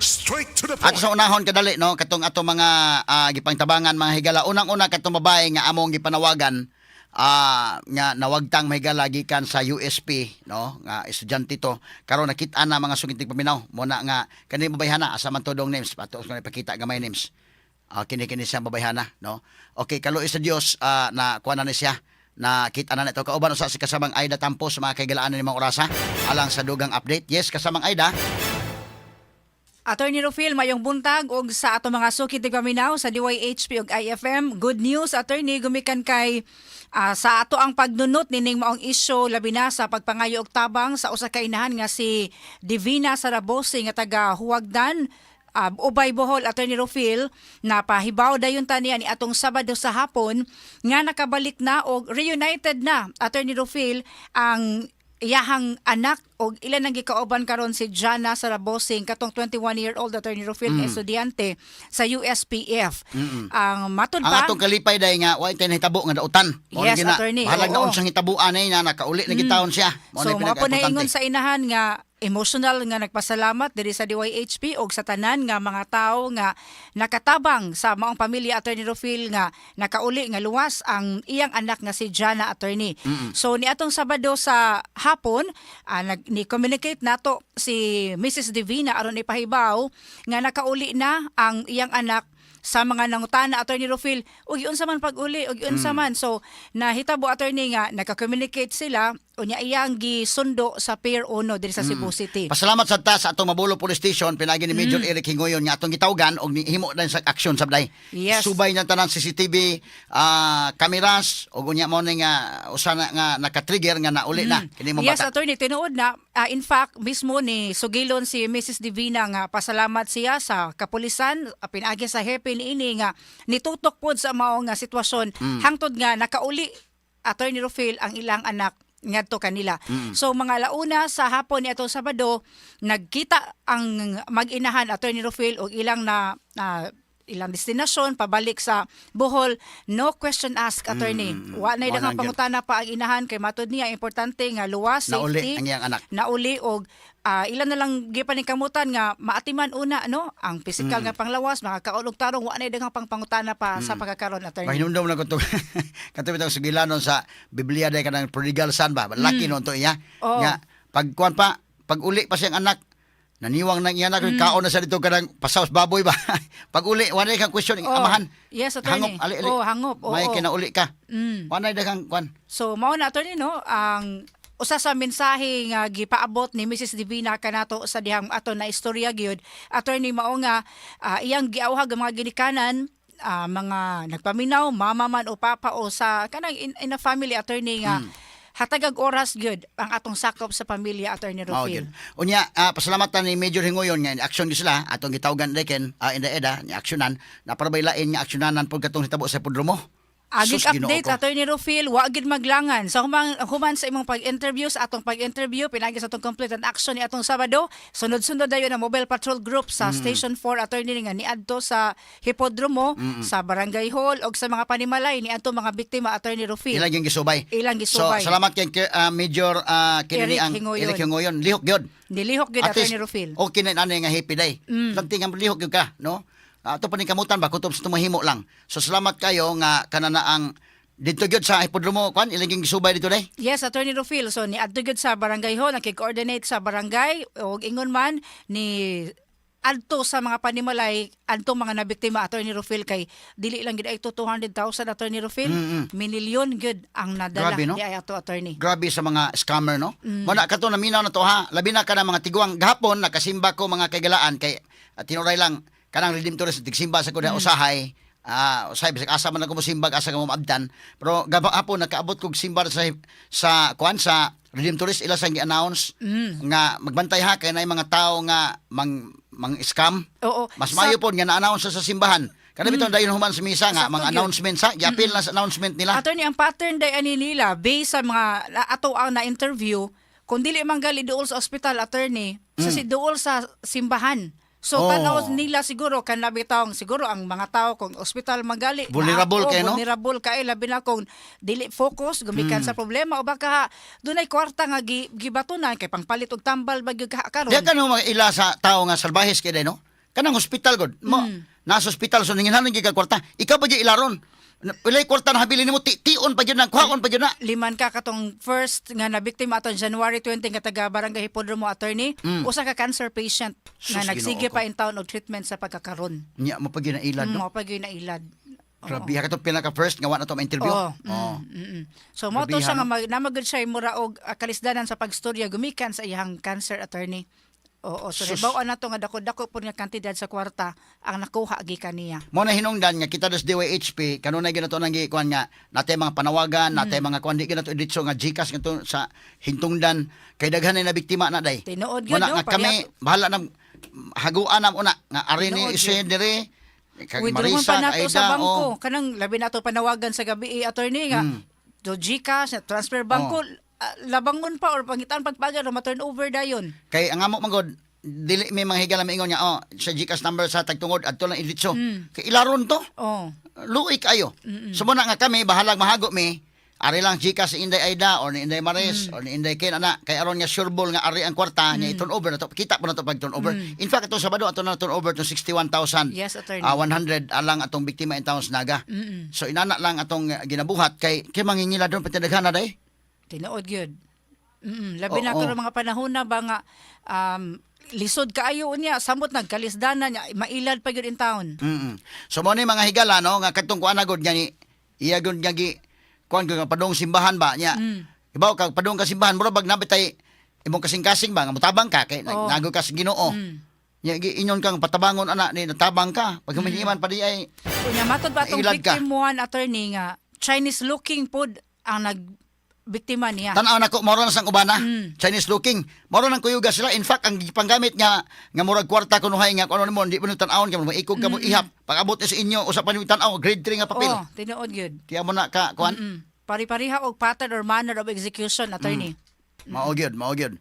Straight to the At point. sa unahon kadali no katong ato mga gipangtabangan mga higala, unang-una katong babae nga among gipanawagan nga nawagtang mahigala gikan sa USP no nga estudyante to karon nakita na mga sugiting paminaw mo na nga kani babayhana asa man tudong names pato ko ipakita gamay names. Kini siya babayhana no. Okay, kaluoy sa Dios na kuha na ni siya na kita na ito kauban sa si kasamang Aida Tampos mga kaigalaan ni mga orasa alang sa dugang update. Yes, kasamang Aida. Attorney Rufil, mayong buntag og sa ato mga sukid tigpaminaw sa DYHP ug IFM. Good news, attorney, gumikan kay sa ato ang pagnunot nining maong isyu labi na sa pagpangayo og tabang sa usa ka inahan nga si Divina Sarabosi nga taga Huwagdan, Ubay Bohol. Attorney Rufil, napahibaw dayon tani ni atong Sabado sa hapon nga nakabalik na og reunited na, Attorney Rufil, ang iyahang anak o ilan ang gikauban karon si Jana Sarabosing katong 21-year-old Attorney Rufil nga estudyante sa USPF. Ang matud Ang pa atong kalipay day nga wa tay nahitabo nga dautan. Yes, attorney, Halag na oo. unsang hitabuan ay na nakauli na gitaon siya. So mga po naingon sa inahan nga emotional nga nagpasalamat diri sa DYHP og sa tanan nga mga tawo nga nakatabang sa maong pamilya, Attorney Rufil, nga nakauli nga luwas ang iyang anak nga si Jana, attorney. So ni atong Sabado sa hapon ni communicate nato si Mrs. Divina aron ipahibaw nga nakauli na ang iyang anak sa mga nangutana, Attorney Rufil, ug unsa man pag-uli ug unsa man. So nahitabo, attorney, nga naka-communicate sila unya iyang gisundo sa Pier 1 diri sa Cebu City. Pasalamat sa ta sa atong Mabulo Police Station pinagi ni Major Eric Hingoyon nga atong gitawgan og himo din sa aksyon sabday. Yes. Subay na tanan CCTV cameras og unya mo ni nga usa na nga naka-trigger nga nauli na kini mo Yes, bata. attorney, tinuod na. In fact, mismo ni sugilon si Mrs. Divina nga pasalamat siya sa kapulisan, pinagi sa happy niini nga nitutok pod sa mao nga sitwasyon hangtod nga nakauli, Attorney Rufil, ang ilang anak ngadto kanila. So mga launa sa hapon ni atong Sabado, nagkita ang mag-inahan, Attorney Rufil, og ilang ilang destinasyon pabalik sa Bohol. No question asked, attorney. Wa na Wala daghang gyud. pangutana pa ang inahan kay matud niya importante nga luwas, Nauli safety. ang iyang anak. Nauli og ilan na lang gipaningkamutan nga maatiman una no ang physical nga panglawas, makakaulog tarong wa na daghang pangutana pa sa pagkakaron, attorney. Pahinumdum na ko to. Kato bitang sugilanon sa Biblia day kanang prodigal son ba. Laki no to iya. Oo. Nga pagkuan pa pag uli pa siyang anak naniwang na iya na kaon na sa dito kanang pasaos baboy ba. Pag uli wa na kang question Oo. amahan. Yes, attorney. Hangop ali. Hangop. May Oo. kinauli ka. Wa na daghang kuan. So mao na, attorney, no, ang usa sa mensahe nga gipaabot ni Mrs. Divina kanato sa dihang ato na istorya gyud, attorney, mao nga iyang giawhag ang mga ginikanan, mga nagpaminaw, mama man o papa o sa kanang in a family, attorney, nga hatagag oras gyud ang atong sakop sa pamilya, Attorney Mao Rufil. gyud. Unya pasalamatan ni Major Hingoyon nga action di sila atong gitawgan deken in the EDA ni aksyonan na parbaylain nga aksyonanan pud katong hitabo sa pudromo. Agig Sus, Ginoo update, ko. Attorney Rufil, wa gid maglangan. Sa human sa imong pag-interview, sa atong pag-interview, pinagi sa atong complete and action ni atong Sabado, sunod-sunod dayon ang Mobile Patrol Group sa Station 4, attorney, nga niadto sa Hipodromo, sa Barangay Hall, og sa mga panimalay ni atong mga biktima, Attorney Rufil. Ilang yung gisubay. Ilang gisubay. So salamat kay Major kinini Eric ang Hingoyon. Eric Hingoyon. Lihok gyud. Nilihok gid, At least, Attorney Rufil. okay na ani nga happy day. Tanting nga lihok gyud ka, no? Ato pa ni kamutan ba kutob sa tumahimo lang. So salamat kayo nga kanana ang dito gyud sa hipodromo kwan ilang gisubay dito day. Yes, Attorney Rufil. So niadto gid sa Barangay Hall, nakik-coordinate sa barangay og ingon man ni adto sa mga panimalay adto mga nabiktima, Attorney Rufil, kay dili lang gid ay 200,000, Attorney Rufil. Minilyon gid ang nadala. Grabe, no? Di ay ato, attorney. Grabe sa mga scammer, no? Wala ka to naminaw na to ha. Labi na ka na mga tiguang gahapon nakasimba ko mga kagalaan kay tinuray lang kanang redemptorist tigsimba sa kuda usahay. Usay bisag asa man ako musimbag asa ka mo maabdan. Pero gahapon nakaabot kog simbar sa kuan sa redemptorist ila sang gi-announce nga magbantay ha kay nay mga tao nga mang scam. Oo. Mas maayo pod nga na-announce sa simbahan. Kada bitaw dayon human sa misa nga Sakto mga gyud. announcement sa yapil na sa announcement nila. Attorney, ang pattern day ani nila based sa mga ato ang na-interview, kung dili man gali duol sa ospital, attorney, sa si duol sa simbahan. So Oh. tanaw nila siguro kan labi taong siguro ang mga tao kung ospital magali Vulnerable kay, no? vulnerable kay labi na kung dili focus gumikan sa problema o baka dunay kwarta nga gibatunan kay pangpalit og tambal bagyo karon. Diya ka no mga ila sa tao nga salbahes kay day, no? Kanang hospital god. Mo nasa hospital so ninginanon gyud ka kwarta. Ikaw pa gyud ilaron. Walay kwarta na habilin nimo tion pa gyud na kuhaon pa gyud na. Liman ka katong first nga nabiktima aton January 20 nga taga Barangay Hipodromo attorney, usa ka cancer patient nga Sus, nagsige Ginoo ko. pa in town og treatment sa pagkakaron. Nya mo pa gyud na ilad, no? Mo pag na ilad. Grabe ka to pinaka first nga wa na to ma-interview. Oh. So mo to Grabihan, siya nga no? namagod siya mura og kalisdanan sa pagstorya gumikan sa iyang cancer attorney. Oo, so Sus. nabaw na to nga dako-dako po nga kantidad sa kwarta ang nakuha gikan niya. Mo na hinungdan nga kita des DYHP kanunay gyud na to nang gikuan nga natay mga panawagan, natay mga kuan di gyud na to editso nga GCash nga to sa hintungdan kay daghan na biktima na day. Tinuod Mo gyud na no, nga kami bahala nang haguan nam una nga ari ni Tinuod ise dire kag Withdrawon Marisa pa kag nato Aida, sa bangko. oh. Kanang labi nato panawagan sa gabi attorney nga do GCash, transfer bangko, labangon pa or pangitan pagpaga ma turn over dayon. Kay ang amo manggod dili may mga higala maingon niya sa GCash number sa tagtungod adto lang editso. Kay ilaron to. Oh. Luoy kayo. So muna nga kami bahalag mahago mi. Ari lang Gcash si Inday Aida or ni Inday Maris or ni Inday Ken ana kay aron nga sureball nga ari ang kwarta niya i-turn over na to. Kita po na to pag turn over. In fact itong Sabado ato na turn over to 61,000. Yes, attorney. 100 alang atong biktima in towns naga. So inana lang atong ginabuhat kay mangingila doon patidaghan na day. Tinuod gyud. Labi na Oo. karon mga panahon na ba nga lisod kaayo niya samot nagkalisdanan niya mailad pa gyud in town. So mo ni mga higala no nga katong kuan na gud nga ni iya gud nga gi kuan nga padong simbahan ba niya. Ibaw kag padong ka simbahan mura bag nabitay imong kasing-kasing ba nga mutabang ka kay Oo. nago ka sa Ginoo. Nya gi inyon kang patabangon ana ni natabang ka pag humihiman pa di ay Unya matod ba tong Ilad ka. victim attorney nga Chinese looking pod ang nagbiktima niya. tan-aw nako moro na sang ubana. Chinese looking. Moro nang kuyuga sila. In fact ang panggamit nga murag kwarta kunuhay nga kuno mo di mo tan-awon ka mo ikog ka mo ihap. Pag abot ni sa inyo usapan ni tan-aw grade 3 nga papel. Oh, tinuod gyud. Kaya mo na ka kuan. Pari-pariha og pattern or manner of execution attorney. Mao gyud, mao gyud.